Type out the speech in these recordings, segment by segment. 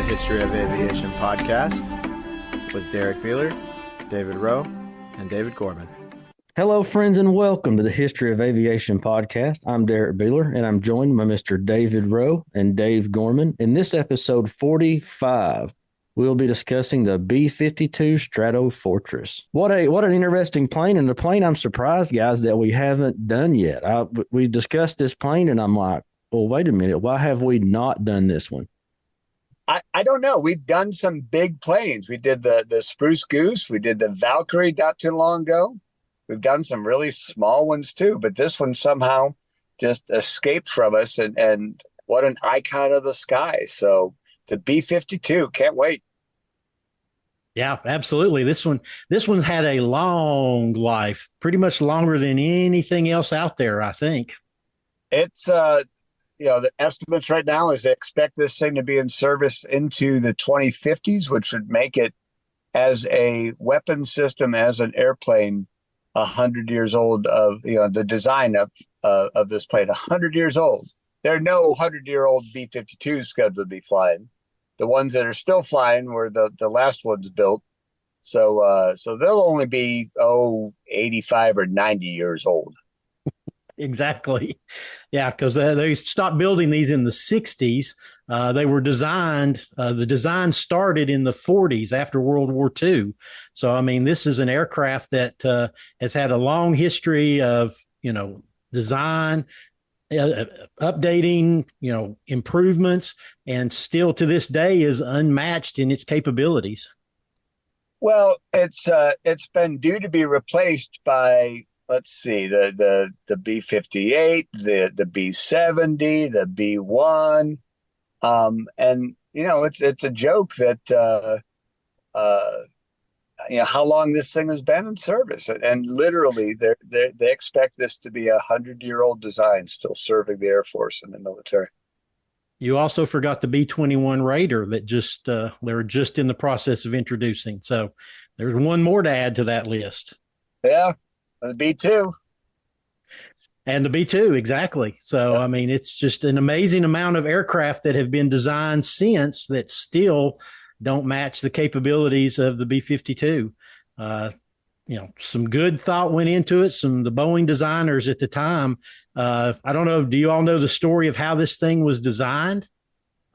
History of Aviation podcast with Derrick, Beeler, David Rowe, and David Gorman. Hello, friends, and welcome to the History of Aviation podcast. I'm Derrick Beeler, and I'm joined by Mr. David Rowe and Dave Gorman. In this episode 45, we'll be discussing the B-52 Stratofortress. What an interesting plane, and the plane I'm surprised, guys, that we haven't done yet. We discussed this plane, and I'm like, well, wait a minute, why have we not done this one? I don't know. We've done some big planes. We did the Spruce Goose. We did the Valkyrie not too long ago. We've done some really small ones too, but this one somehow just escaped from us, and what an icon of the sky. So the B-52, can't wait. Yeah, absolutely. This one's had a long life, pretty much longer than anything else out there, I think. It's the estimates right now is they expect this thing to be in service into the 2050s, which would make it as a weapon system, as an airplane, 100 years old. Of the design of this plane, 100 years old. There are no 100-year-old B-52s scheduled to be flying. The ones that are still flying were the last ones built. So they'll only be 85 or 90 years old. Exactly. Yeah, because they stopped building these in the 60s. They were designed, the design started in the 40s after World War II. So, I mean, this is an aircraft that has had a long history of, design, updating, improvements, and still to this day is unmatched in its capabilities. Well, it's been due to be replaced by, let's see, the B-58, the B-70, the B-1. And it's a joke that how long this thing has been in service, and literally they expect this to be 100-year-old design still serving the Air Force and the military. You also forgot the B-21 Raider that they're just in the process of introducing. So there's one more to add to that list. Yeah, the B-2. And the B-2, exactly. So, I mean, it's just an amazing amount of aircraft that have been designed since that still don't match the capabilities of the B-52. Some good thought went into it. The Boeing designers at the time, I don't know, do you all know the story of how this thing was designed?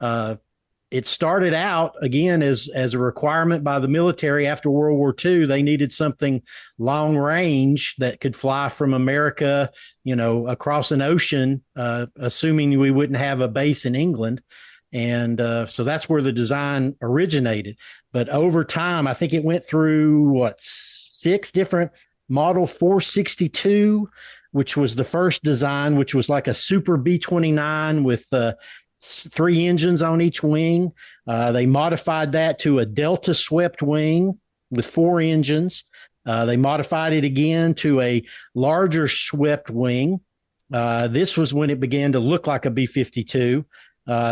It started out, again, as a requirement by the military after World War II. They needed something long range that could fly from America, across an ocean, assuming we wouldn't have a base in England. And so that's where the design originated. But over time, I think it went through, 6 different Model 462, which was the first design, which was like a super B-29 with 3 engines on each wing. They modified that to a Delta swept wing with 4 engines. They modified it again to a larger swept wing. This was when it began to look like a B-52.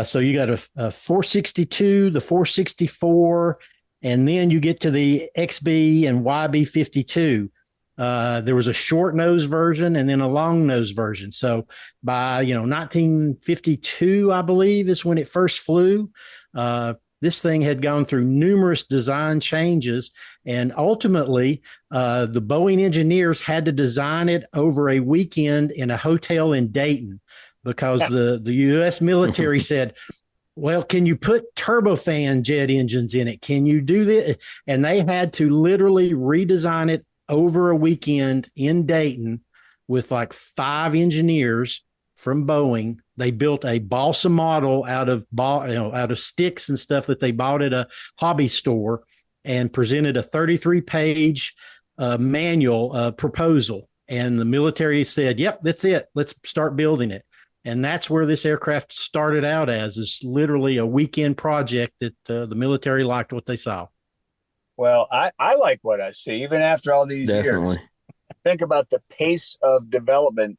So you got a 462, the 464, and then you get to the XB and YB-52. There was a short nose version and then a long nose version. So by 1952, I believe, is when it first flew. This thing had gone through numerous design changes, and ultimately the Boeing engineers had to design it over a weekend in a hotel in Dayton because the U.S. military said, well, can you put turbofan jet engines in it? Can you do this? And they had to literally redesign it over a weekend in Dayton with like 5 engineers from Boeing. They built a balsa model out of sticks and stuff that they bought at a hobby store and presented a 33-page manual proposal. And the military said, yep, that's it. Let's start building it. And that's where this aircraft started out as, is literally a weekend project that the military liked what they saw. Well, I like what I see, even after all these years. Think about the pace of development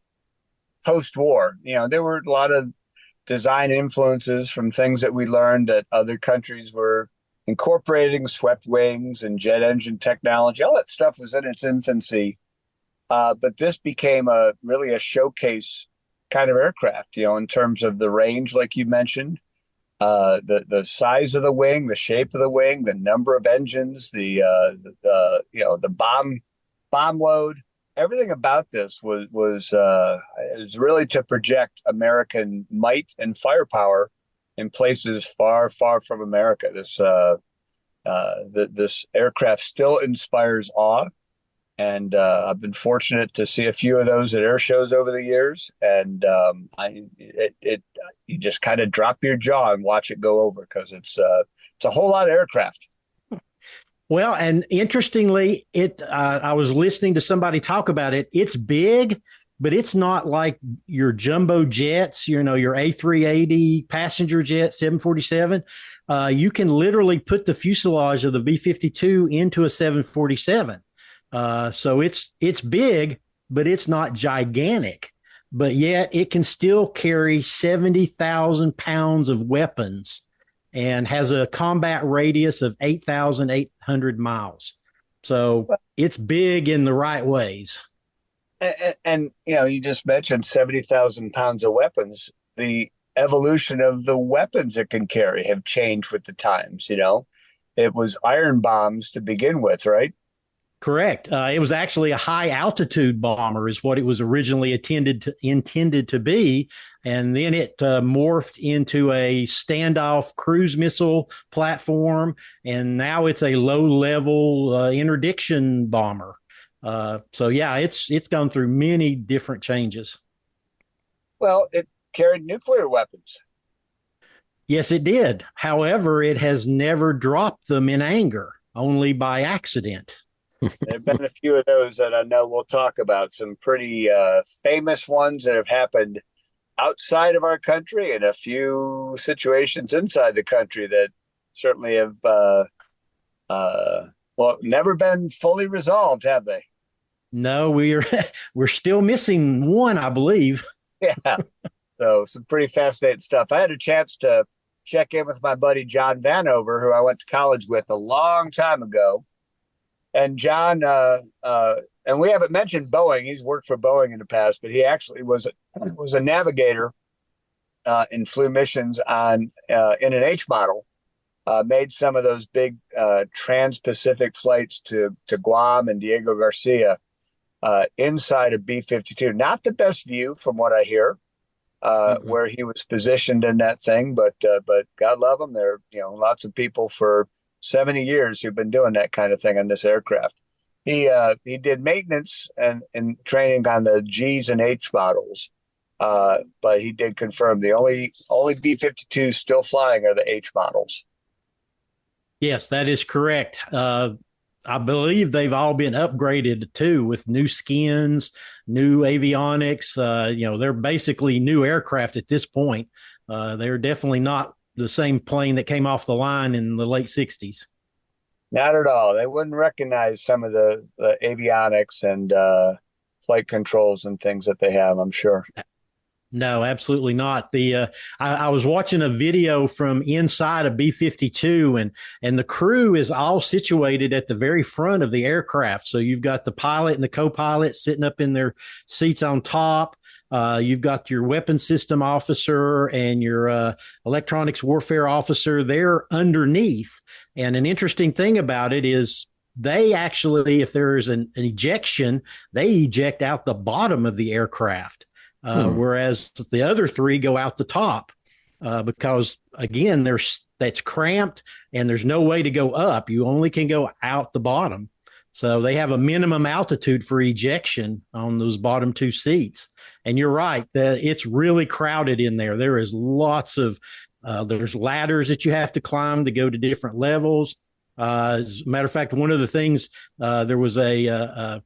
post-war. There were a lot of design influences from things that we learned that other countries were incorporating, swept wings and jet engine technology. All that stuff was in its infancy. But this became really a showcase kind of aircraft, in terms of the range, like you mentioned. the size of the wing, the shape of the wing, the number of engines, the bomb load. Everything about this was really to project American might and firepower in places far, far from America. This aircraft still inspires awe, and I've been fortunate to see a few of those at air shows over the years. And you just kind of drop your jaw and watch it go over because it's a whole lot of aircraft. Well, and interestingly, I was listening to somebody talk about it. It's big, but it's not like your jumbo jets, your A380 passenger jet, 747. You can literally put the fuselage of the B-52 into a 747. So it's big, but it's not gigantic. But yet it can still carry 70,000 pounds of weapons and has a combat radius of 8,800 miles. So it's big in the right ways. And you just mentioned 70,000 pounds of weapons. The evolution of the weapons it can carry have changed with the times. It was iron bombs to begin with, right? Correct. It was actually a high altitude bomber is what it was originally intended to be. And then it morphed into a standoff cruise missile platform. And now it's a low level interdiction bomber. So yeah, it's gone through many different changes. Well, it carried nuclear weapons. Yes, it did. However, it has never dropped them in anger, only by accident. There have been a few of those that I know we'll talk about, some pretty famous ones that have happened outside of our country and a few situations inside the country that certainly have, never been fully resolved, have they? No, we're still missing one, I believe. Yeah. So some pretty fascinating stuff. I had a chance to check in with my buddy John Vanover, who I went to college with a long time ago. And John, and we haven't mentioned Boeing. He's worked for Boeing in the past, but he actually was a navigator and flew missions in an H model. Made some of those big trans-Pacific flights to Guam and Diego Garcia inside a B-52. Not the best view, from what I hear, where he was positioned in that thing. But God love him. There are lots of people for 70 years who've been doing that kind of thing on this aircraft. He did maintenance and training on the G's and H models, but he did confirm the only B-52s still flying are the H models. Yes, that is correct. I believe they've all been upgraded too with new skins, new avionics. They're basically new aircraft at this point. They're definitely not the same plane that came off the line in the late 60s. Not at all. They wouldn't recognize some of the avionics and flight controls and things that they have, I'm sure. No, absolutely not. I was watching a video from inside a B-52, and the crew is all situated at the very front of the aircraft. So you've got the pilot and the co-pilot sitting up in their seats on top. You've got your weapons system officer and your electronics warfare officer. They're underneath. And an interesting thing about it is they actually, if there's an ejection, they eject out the bottom of the aircraft. Whereas the other three go out the top because, again, that's cramped and there's no way to go up. You only can go out the bottom. So they have a minimum altitude for ejection on those bottom two seats. And you're right, that it's really crowded in there. There is lots of there's ladders that you have to climb to go to different levels. As a matter of fact, one of the things there was a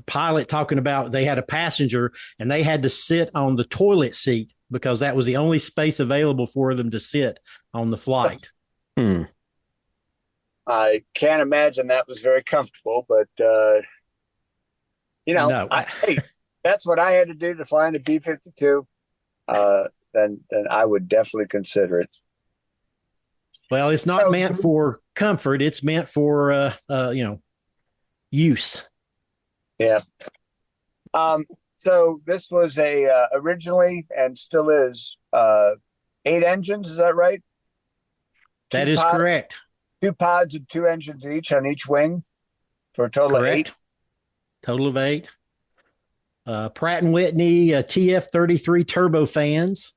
pilot talking about they had a passenger and they had to sit on the toilet seat because that was the only space available for them to sit on the flight. I can't imagine that was very comfortable, but No. hey, that's what I had to do to fly in a B-52. Then I would definitely consider it. Well, it's not meant for comfort. It's meant for use. Yeah. So this was originally and still is 8 engines. Is that right? That is correct. 2 pods and 2 engines each on each wing for a total of 8. Total of 8. Pratt & Whitney TF33 turbofans,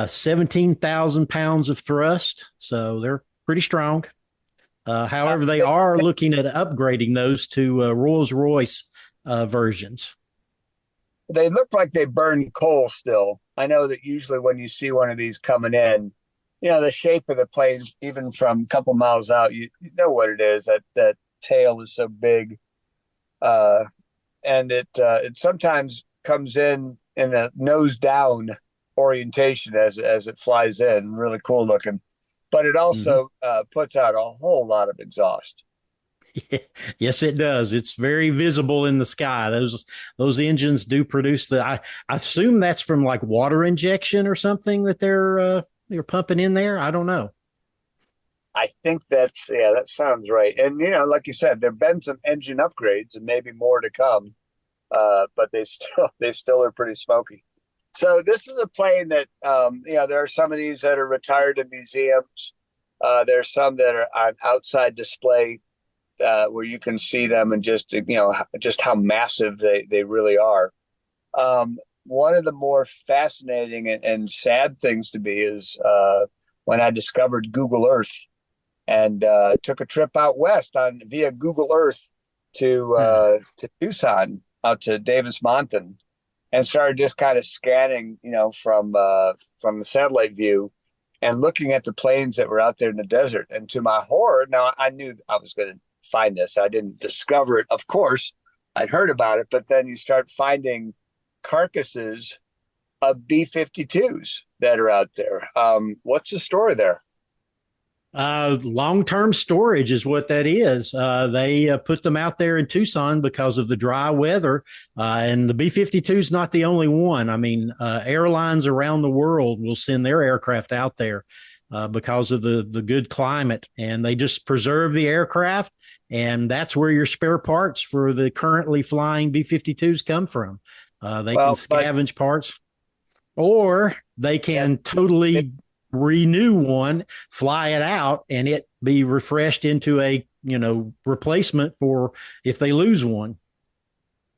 17,000 pounds of thrust. So they're pretty strong. However, they are looking at upgrading those to Rolls-Royce versions. They look like they burn coal still. I know that usually when you see one of these coming in, the shape of the plane, even from a couple miles out, you know what it is. That tail is so big. And it sometimes comes in a nose down orientation as it flies in, really cool looking, but it also puts out a whole lot of exhaust. Yes, it does. It's very visible in the sky. Those engines do produce I assume that's from like water injection or something that they're pumping in there. I don't know. I think that sounds right. And, like you said, there've been some engine upgrades and maybe more to come. But they still are pretty smoky. So this is a plane that, there are some of these that are retired in museums. There's some that are on outside display where you can see them and just how massive they really are. One of the more fascinating and sad things to me is when I discovered Google Earth and took a trip out west via Google Earth to Tucson, out to Davis Mountain, and started just kind of scanning, from the satellite view and looking at the planes that were out there in the desert. And to my horror, now I knew I was going to find this. I didn't discover it, of course. I'd heard about it, but then you start finding carcasses of B-52s that are out there. What's the story there? Long-term storage is what that is. They put them out there in Tucson because of the dry weather. And the B-52 is not the only one. I mean, airlines around the world will send their aircraft out there because of the good climate. And they just preserve the aircraft. And that's where your spare parts for the currently flying B-52s come from. They can scavenge parts, or they can totally renew one, fly it out, and it be refreshed into a replacement for if they lose one.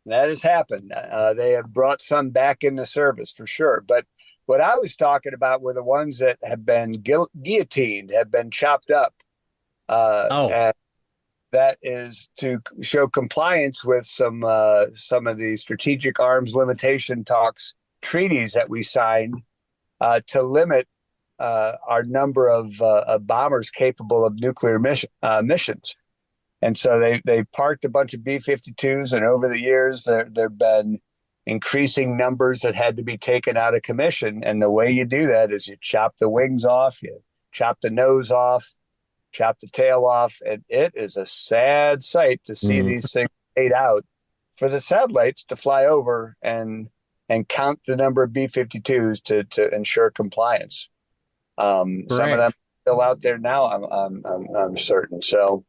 That has happened. They have brought some back into service for sure. But what I was talking about were the ones that have been guillotined, have been chopped up. And that is to show compliance with some of the strategic arms limitation talks treaties that we signed to limit our number of bombers capable of nuclear missions. And so they parked a bunch of B-52s, and over the years there have been increasing numbers that had to be taken out of commission. And the way you do that is you chop the wings off, you chop the nose off, chop the tail off, and it is a sad sight to see these things laid out for the satellites to fly over and count the number of B-52s to ensure compliance. Some of them are still out there now, I'm certain. So,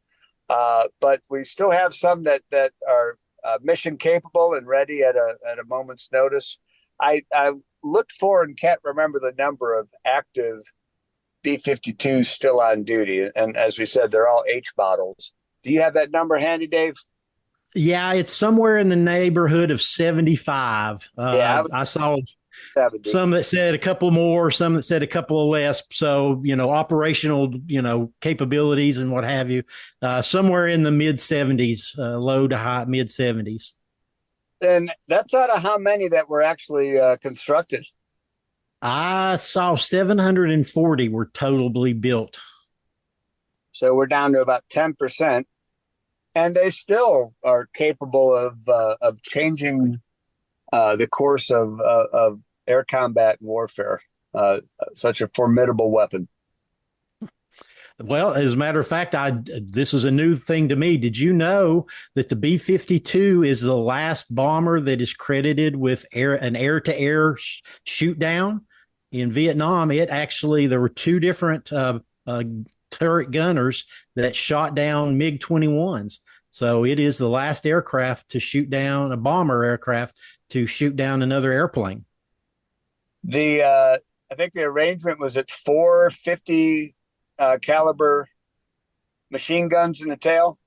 but we still have some that are mission capable and ready at a moment's notice. I looked for and can't remember the number of active B-52s still on duty. And as we said, they're all H models. Do you have that number handy, Dave? Yeah, it's somewhere in the neighborhood of 75. I saw 70. Some that said a couple more, some that said a couple of less. So, operational, capabilities and what have you, somewhere in the mid 70s, low to high mid 70s. And that's out of how many that were actually constructed? I saw 740 were totally built. So we're down to about 10%. And they still are capable of changing the course of air combat warfare. Such a formidable weapon. Well, as a matter of fact, this is a new thing to me. Did you know that the B-52 is the last bomber that is credited with an air-to-air shoot down in Vietnam? There were 2 different turret gunners that shot down MiG-21s. So it is the last aircraft to shoot down, a bomber aircraft to shoot down another airplane. I think the arrangement was at 4 50 caliber machine guns in the tail?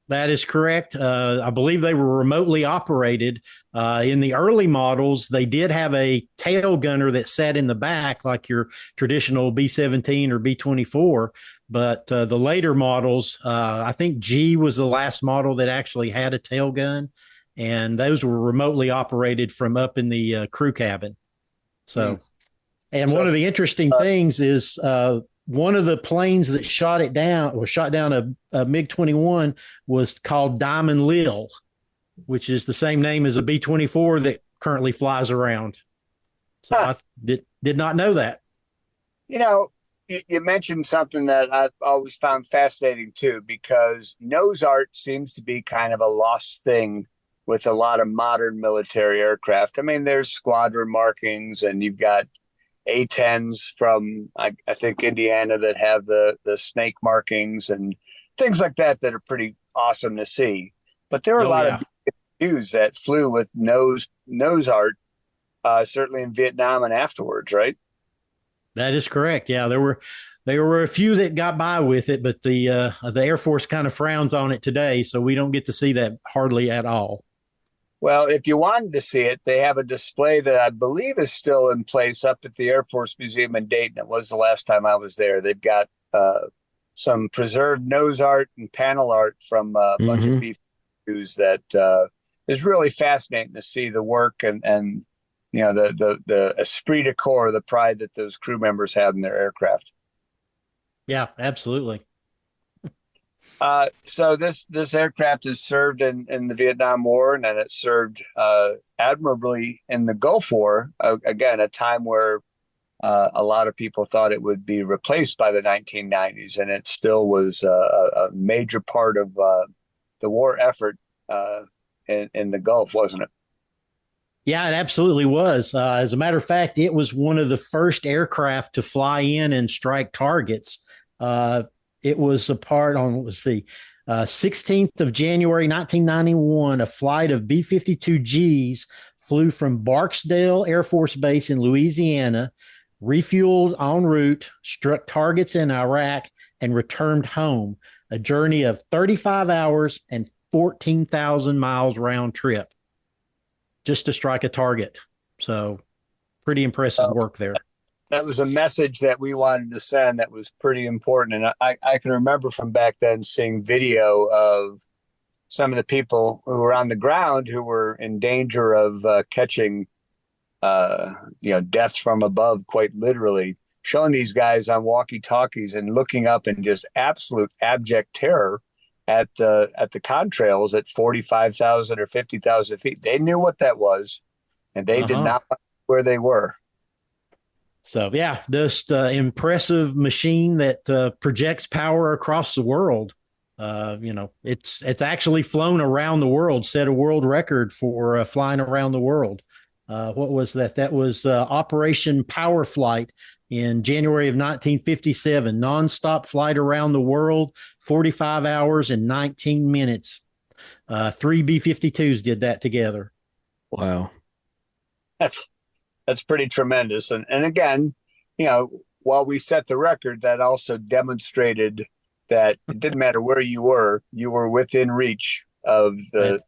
That is correct. I believe they were remotely operated. In the early models, they did have a tail gunner that sat in the back like your traditional B-17 or B-24. But the later models, I think G was the last model that actually had a tail gun, and those were remotely operated from up in the crew cabin. So, and one of the interesting things is one of the planes that shot down a MiG-21 was called Diamond Lil, which is the same name as a B-24 that currently flies around. So I did not know that. You know, you mentioned something that I've always found fascinating too, because nose art seems to be kind of a lost thing with a lot of modern military aircraft. I mean, there's squadron markings, and you've got A-10s from, I think, Indiana that have the snake markings and things like that are pretty awesome to see. But there are a lot of B-52s that flew with nose art, certainly in Vietnam and afterwards, right? That is correct. Yeah, there were a few that got by with it, but the Air Force kind of frowns on it today, so we don't get to see that hardly at all. Well, if you wanted to see it, they have a display that I believe is still in place up at the Air Force Museum in Dayton. It was the last time I was there. They've got some preserved nose art and panel art from a bunch of B-52s that is really fascinating to see the work and you know the esprit de corps, the pride that those crew members have in their aircraft. Yeah, absolutely. So this aircraft has served in the Vietnam War, and then it served admirably in the Gulf War. Again, a time where a lot of people thought it would be replaced by the 1990s, and it still was a major part of the war effort in the Gulf, wasn't it? Yeah, it absolutely was. As a matter of fact, it was one of the first aircraft to fly in and strike targets. It was a part on, let's see, 16th of January, 1991, a flight of B-52Gs flew from Barksdale Air Force Base in Louisiana, refueled en route, struck targets in Iraq, and returned home. A journey of 35 hours and 14,000 miles round trip just to strike a target. So pretty impressive work there. That was a message that we wanted to send that was pretty important. And I can remember from back then seeing video of some of the people who were on the ground who were in danger of catching, death from above, quite literally, showing these guys on walkie-talkies and looking up in just absolute abject terror at the contrails at 45,000 or 50,000 feet. They knew what that was, and they did not know where they were. So, yeah, just impressive machine that projects power across the world. It's actually flown around the world, set a world record for flying around the world. What was that? That was Operation Power Flight in January of 1957. Nonstop flight around the world, 45 hours and 19 minutes. 3 B-52s did that together. Wow. That's pretty tremendous. And again, while we set the record, that also demonstrated that it didn't matter where you were within reach of the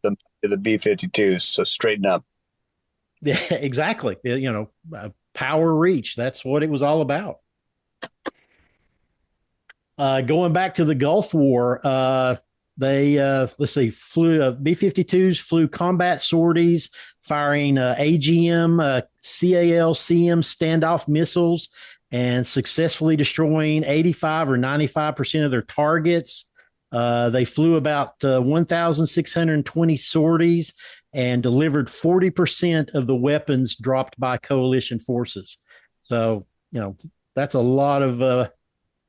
B-52s. So straighten up. Yeah, exactly. Power reach. That's what it was all about. Going back to the Gulf War, they B-52s flew combat sorties, firing AGM, CAL-CM standoff missiles, and successfully destroying 85 or 95% of their targets. They flew about 1,620 sorties and delivered 40% of the weapons dropped by coalition forces. So, that's a lot of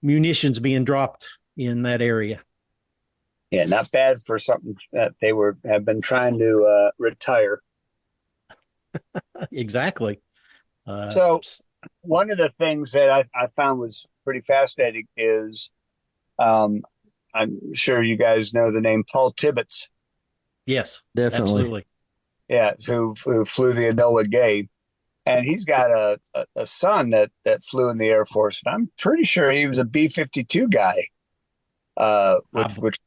munitions being dropped in that area. Yeah, not bad for something that they have been trying to retire. Exactly. So one of the things that I found was pretty fascinating is I'm sure you guys know the name Paul Tibbets. Yes, definitely. Absolutely. Yeah, who flew the Enola Gay. and he's got a son that flew in the Air Force, and I'm pretty sure he was a B-52 guy, which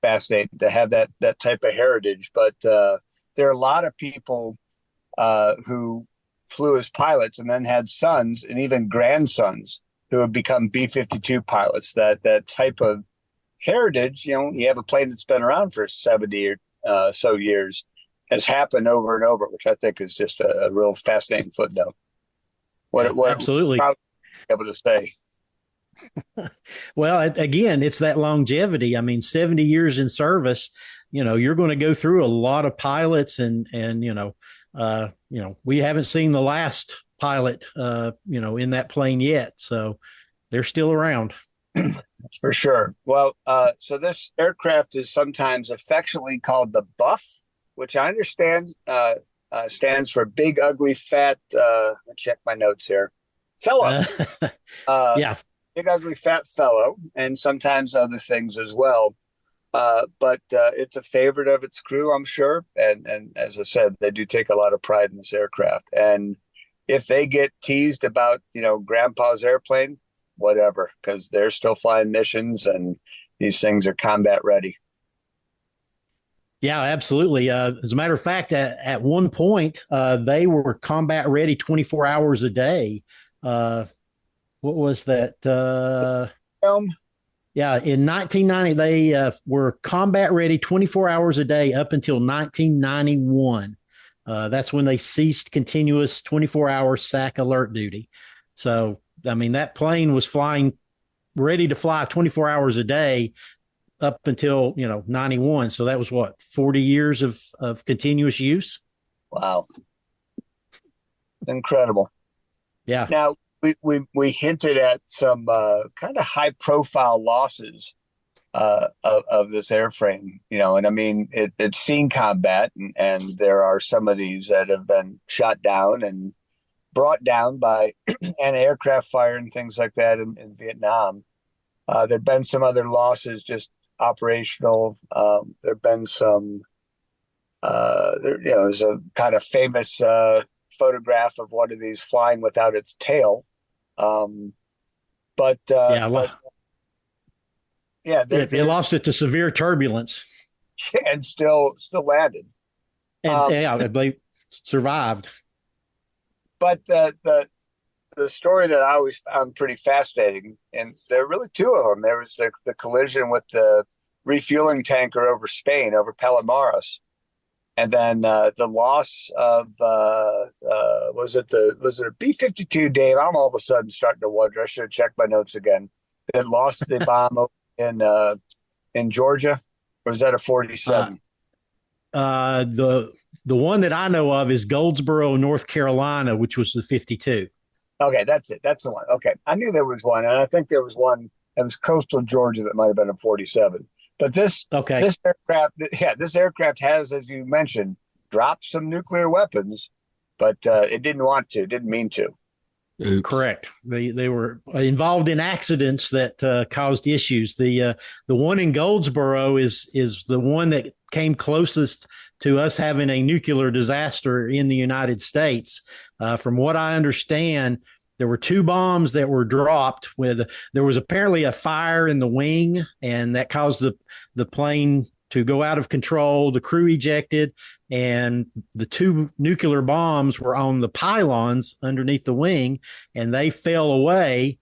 fascinating to have that type of heritage. But there are a lot of people who flew as pilots and then had sons and even grandsons who have become B-52 pilots. That type of heritage, you have a plane that's been around for 70 or so years, has happened over and over, which I think is just a real fascinating footnote. What Absolutely. Able to say. Well, again, it's that longevity. I mean, 70 years in service, you're going to go through a lot of pilots and we haven't seen the last pilot, in that plane yet. So they're still around. That's for sure. Well, so this aircraft is sometimes affectionately called the Buff, which I understand stands for Big Ugly Fat. I'll check my notes here. Fellow. Yeah. Big Ugly Fat Fellow, and sometimes other things as well. But it's a favorite of its crew, I'm sure. And as I said, they do take a lot of pride in this aircraft. And if they get teased about, Grandpa's airplane, whatever, because they're still flying missions and these things are combat ready. Yeah, absolutely. As a matter of fact, at one point, they were combat ready 24 hours a day. What was that? Yeah, in 1990, they were combat ready 24 hours a day up until 1991. That's when they ceased continuous 24-hour SAC alert duty. So, I mean, that plane was flying, ready to fly 24 hours a day up until, 91. So that was 40 years of continuous use. Wow. Incredible. Yeah. Now, we hinted at some kind of high profile losses of this airframe, and I mean, it's seen combat, and there are some of these that have been shot down and brought down by anti-aircraft fire and things like that in Vietnam. There have been some other losses, just operational. There have been some, there's a kind of famous photograph of one of these flying without its tail. They lost it to severe turbulence and still landed. And I believe survived. But the story that I always found pretty fascinating, and there are really two of them. There was the collision with the refueling tanker over Spain, over Palomares, and then the loss of was it a B-52, Dave? I'm all of a sudden starting to wonder. I should have checked my notes again. It lost the bomb in Georgia, or was that a 47? The one that I know of is Goldsboro, North Carolina, which was the 52. Okay, that's it. That's the one. Okay, I knew there was one, and I think there was one that was coastal Georgia that might have been a 47. But this aircraft has, as you mentioned, dropped some nuclear weapons, but it didn't want to, didn't mean to. Oops. Correct. They were involved in accidents that caused issues. The one in Goldsboro is the one that came closest to us having a nuclear disaster in the United States. From what I understand, there were two bombs that were dropped. There was apparently a fire in the wing, and that caused the plane to go out of control. The crew ejected, and the two nuclear bombs were on the pylons underneath the wing, and they fell away.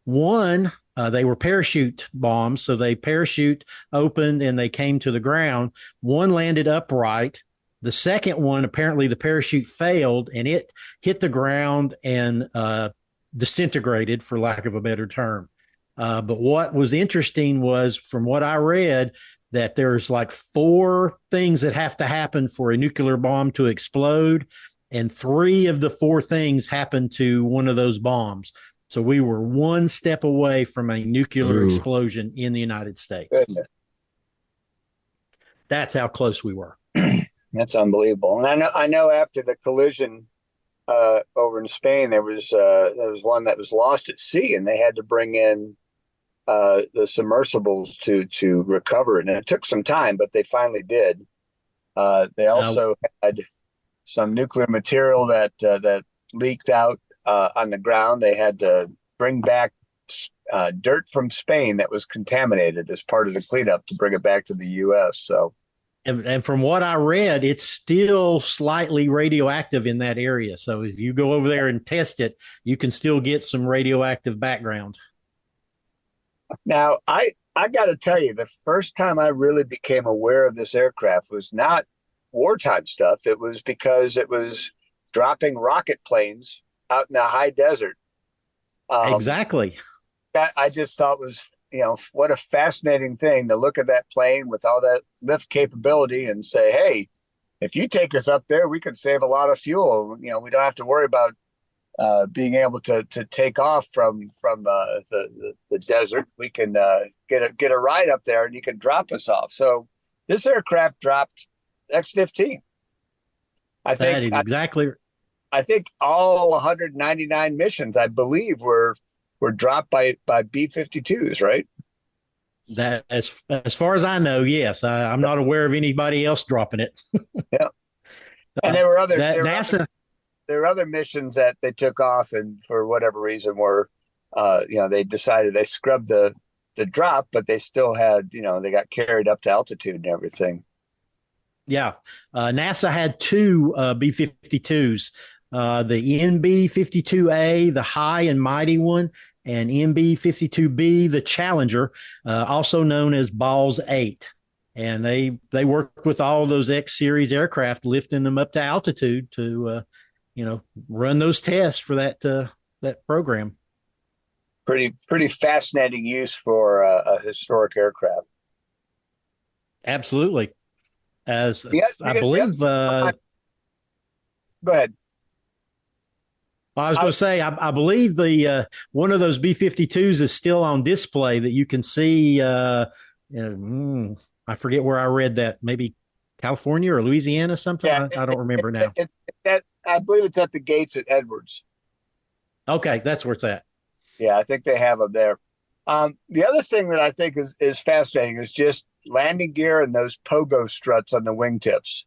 One, they were parachute bombs, so they parachute opened and they came to the ground. One landed upright. The second one, apparently the parachute failed, and it hit the ground and disintegrated, for lack of a better term. But what was interesting was, from what I read, that there's like 4 things that have to happen for a nuclear bomb to explode, and 3 of the 4 things happened to one of those bombs. So we were one step away from a nuclear explosion in the United States. Goodness. That's how close we were. That's unbelievable. And I know after the collision over in Spain, there was one that was lost at sea, and they had to bring in the submersibles to recover it. And it took some time, but they finally did. They also had some nuclear material that leaked out on the ground. They had to bring back dirt from Spain that was contaminated as part of the cleanup to bring it back to the U.S. So, and from what I read, it's still slightly radioactive in that area. So if you go over there and test it, you can still get some radioactive background. Now, I got to tell you, the first time I really became aware of this aircraft was not wartime stuff. It was because it was dropping rocket planes out in the high desert. Exactly. That I just thought was, what a fascinating thing to look at that plane with all that lift capability and say, hey, if you take us up there, we could save a lot of fuel. We don't have to worry about being able to take off from the desert. We can get a ride up there, and you can drop us off. So this aircraft dropped X-15. I think exactly. I think all 199 missions, I believe, were dropped by B-52s, right? That as far as I know, yes. I'm not aware of anybody else dropping it. Yeah, and there were other NASA. There were other missions that they took off, and for whatever reason, were they decided they scrubbed the drop, but they still had they got carried up to altitude and everything. Yeah, NASA had two B-52s. The NB-52A, the high and mighty one, and NB-52B, the Challenger, also known as Balls 8. And they worked with all those X-series aircraft, lifting them up to altitude to, run those tests for that program. Pretty fascinating use for a historic aircraft. Absolutely. I believe. Go ahead. I was going to say, I believe the one of those B-52s is still on display that you can see. I forget where I read that. Maybe California or Louisiana, something. Yeah, I don't remember now. I believe it's at the gates at Edwards. Okay, that's where it's at. Yeah, I think they have them there. The other thing that I think is fascinating is just landing gear and those pogo struts on the wingtips.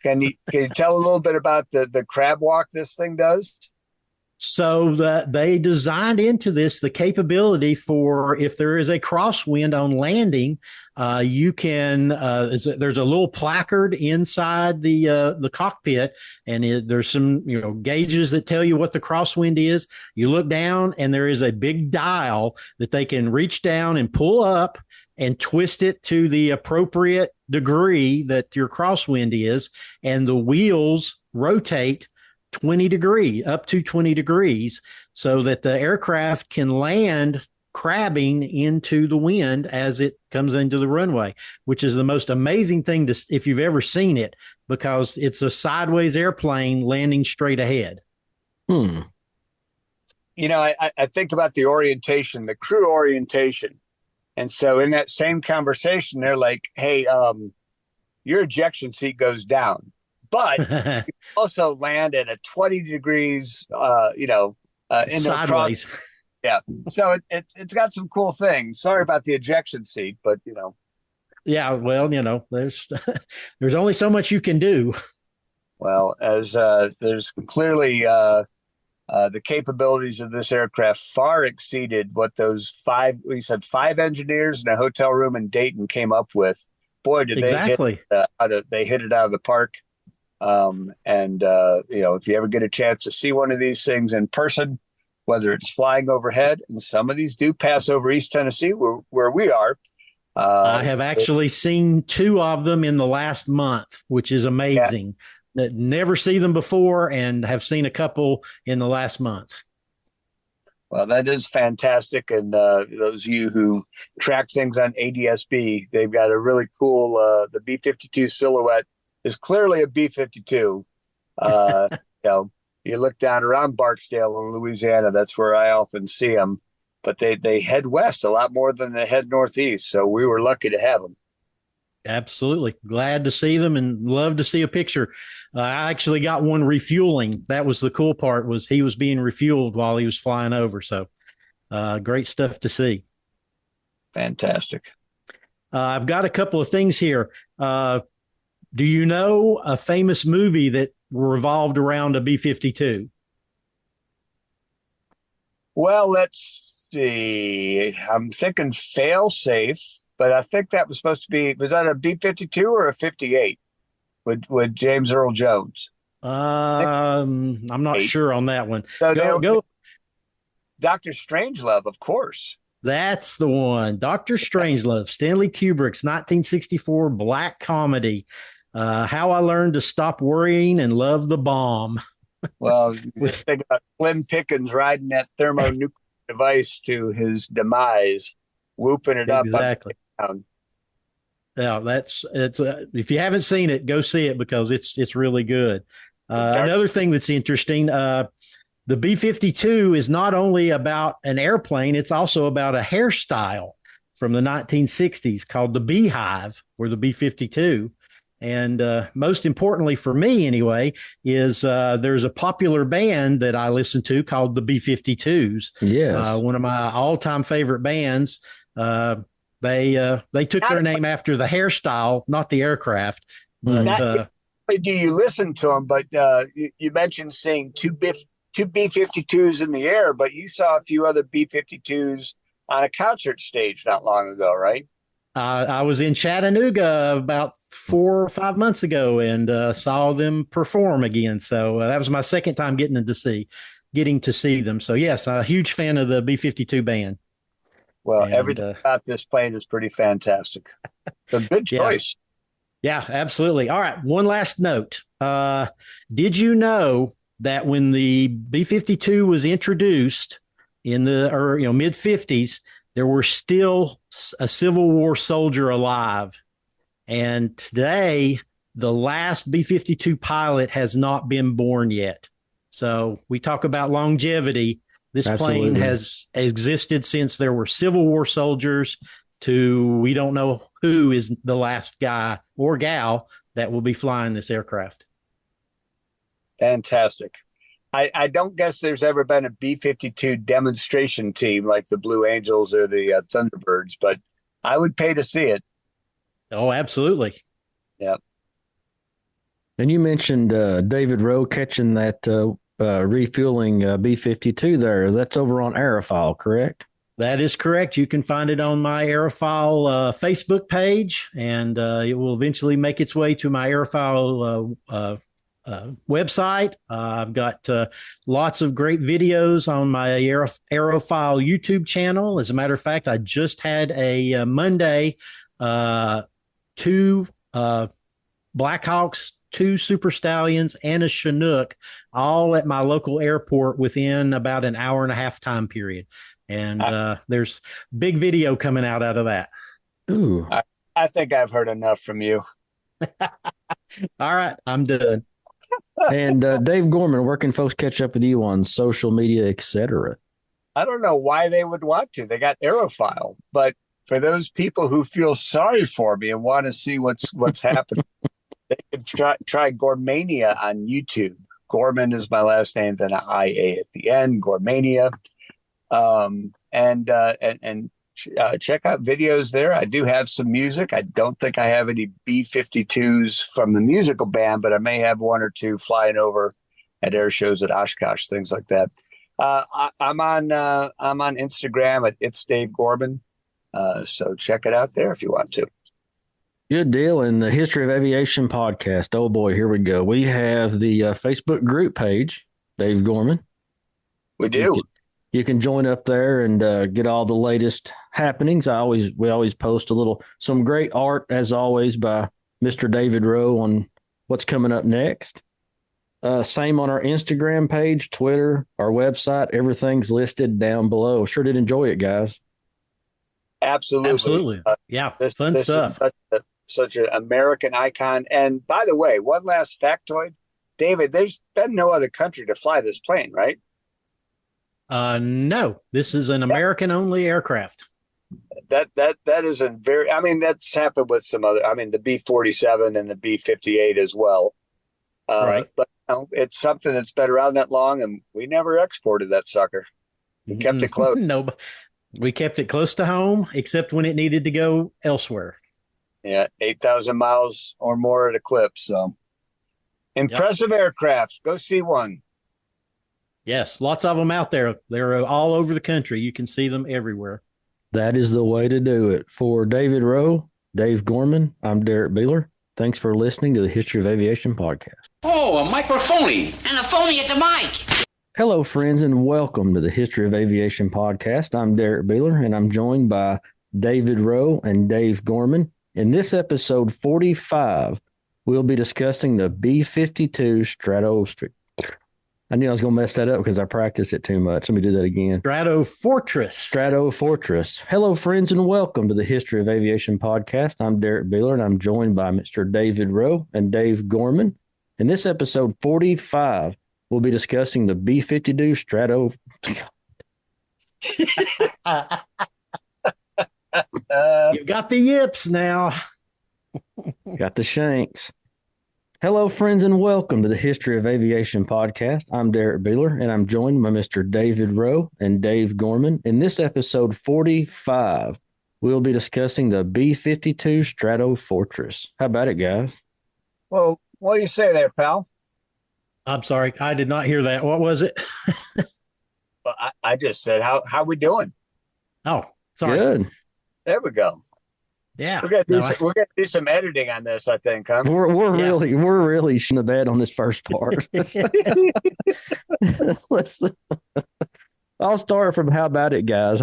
Can you tell a little bit about the crab walk this thing does? So they designed into this the capability for if there is a crosswind on landing, you can. There's a little placard inside the cockpit, and there's some gauges that tell you what the crosswind is. You look down, and there is a big dial that they can reach down and pull up and twist it to the appropriate degree that your crosswind is, and the wheels rotate 20 degrees, up to 20 degrees, so that the aircraft can land crabbing into the wind as it comes into the runway, which is the most amazing thing if you've ever seen it, because it's a sideways airplane landing straight ahead. I think about the orientation, the crew orientation. And so in that same conversation, they're like, hey, your ejection seat goes down, but you also land at a 20 degrees, sideways. Yeah. So it's got some cool things. Sorry about the ejection seat, but Yeah, well, there's only so much you can do. Well, as there's clearly the capabilities of this aircraft far exceeded what those five engineers in a hotel room in Dayton came up with. Boy, did exactly. They hit it out of the park. If you ever get a chance to see one of these things in person, whether it's flying overhead, and some of these do pass over East Tennessee where we are. I have actually seen two of them in the last month, which is amazing. Yeah. Never see them before, and have seen a couple in the last month. Well, that is fantastic. And those of you who track things on ADSB, they've got a really cool, the B-52 silhouette is clearly a B-52. You look down around Barksdale in Louisiana, that's where I often see them. But they head west a lot more than they head northeast. So we were lucky to have them. Absolutely. Glad to see them and love to see a picture. I actually got one refueling. That was the cool part, was he was being refueled while he was flying over. So great stuff to see. Fantastic. I've got a couple of things here. Do you know a famous movie that revolved around a B-52? Well, let's see. I'm thinking fail safe, but I think that was supposed to be, was that a B-52 or a 58 with James Earl Jones? I'm not sure on that one. So Go. Dr. Strangelove, of course. That's the one. Dr. Strangelove, Stanley Kubrick's 1964 black comedy. How I Learned to Stop Worrying and Love the Bomb. Well, think about Slim Pickens riding that thermonuclear device to his demise, whooping it up. Exactly. Yeah, it's if you haven't seen it, go see it because it's really good. Another thing that's interesting, the B-52 is not only about an airplane, it's also about a hairstyle from the 1960s called the Beehive, or the B-52. And most importantly for me, anyway, is there's a popular band that I listen to called the B-52s. Yes, one of my all-time favorite bands. They took their name after the hairstyle, not the aircraft. But, do you listen to them? But you mentioned seeing two B-52s in the air, but you saw a few other B-52s on a concert stage not long ago, right? I was in Chattanooga about 4 or 5 months ago and saw them perform again. So that was my second time getting to see them. So yes, a huge fan of the B-52 band. Well, everything about this plane is pretty fantastic. So good choice. Yeah, absolutely. All right, one last note. Did you know that when the B-52 was introduced in the mid 50s, there were still a Civil War soldier alive. And today, the last B-52 pilot has not been born yet. So we talk about longevity. This plane has existed since there were Civil War soldiers to we don't know who is the last guy or gal that will be flying this aircraft. Fantastic. I don't guess there's ever been a B-52 demonstration team like the Blue Angels or the Thunderbirds, but I would pay to see it. Oh, absolutely. Yeah. And you mentioned David Rowe catching that refueling B-52 there. That's over on Aerophile, correct? That is correct. You can find it on my Aerophile Facebook page, and it will eventually make its way to my Aerophile website. I've got lots of great videos on my Aerophile YouTube channel. As a matter of fact, I just had a Monday, 2 Blackhawks, 2 Super Stallions, and a Chinook, all at my local airport within about an hour and a half time period. And there's big video coming out of that. Ooh. I think I've heard enough from you. All right, I'm done. And Dave Gorman, where can folks catch up with you on social media, etc.? I don't know why they would want to. They got Aerophile, but for those people who feel sorry for me and want to see what's happening, they can try Gormania on YouTube. Gorman is my last name, then an IA at the end. Gormania, and check out videos there. I do have some music. I don't think I have any B-52s from the musical band, but I may have 1 or 2 flying over at air shows at Oshkosh, things like that. I'm on Instagram at It's Dave Gorman. So check it out there if you want to. Good deal. In the History of Aviation podcast, oh boy, here we go. We have the Facebook group page, Dave Gorman. We do. You can join up there and get all the latest happenings. We always post some great art, as always, by Mr. David Rowe on what's coming up next. Same on our Instagram page, Twitter, our website. Everything's listed down below. Sure did enjoy it, guys. Absolutely. Yeah, fun stuff. Such an American icon. And by the way, one last factoid, David, there's been no other country to fly this plane, right? No, this is an American-only aircraft. That isn't very. I mean, that's happened with some other. I mean, the B-47 and the B-58 as well. Right. But it's something that's been around that long, and we never exported that sucker. We kept it close. No, we kept it close to home, except when it needed to go elsewhere. Yeah, 8,000 miles or more at a clip. So impressive aircraft. Go see one. Yes, lots of them out there. They're all over the country. You can see them everywhere. That is the way to do it. For David Rowe, Dave Gorman, I'm Derrick Beeler. Thanks for listening to the History of Aviation podcast. Oh, a microphony. And a phony at the mic. Hello, friends, and welcome to the History of Aviation podcast. I'm Derrick Beeler, and I'm joined by David Rowe and Dave Gorman. In this episode 45, we'll be discussing the B-52 Stratofortress. I knew I was going to mess that up because I practiced it too much. Let me do that again. Stratofortress. Hello, friends, and welcome to the History of Aviation podcast. I'm Derrick Beeler, and I'm joined by Mr. David Rowe and Dave Gorman. In this episode 45, we'll be discussing the B-52 You've got the yips now. Got the shanks. Hello, friends, and welcome to the History of Aviation podcast. I'm Derrick Beeler, and I'm joined by Mr. David Rowe and Dave Gorman. In this episode 45, we'll be discussing the B-52 Stratofortress. How about it, guys? Well, what do you say there, pal? I'm sorry. I did not hear that. What was it? Well, I just said, how we doing? Oh, sorry. Good. There we go. Yeah. We're gonna do some editing on this, I think, huh? We're really shitting the bed on this first part. I'll start from how about it, guys?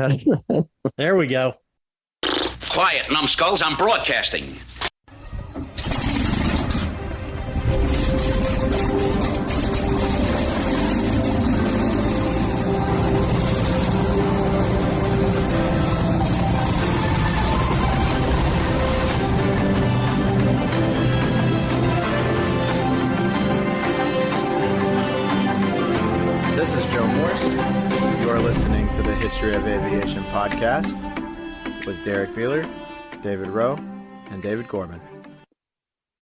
There we go. Quiet, numbskulls. I'm broadcasting. This is Joe Morse. You are listening to the History of Aviation podcast with Derrick Beeler, David Rowe, and David Gorman.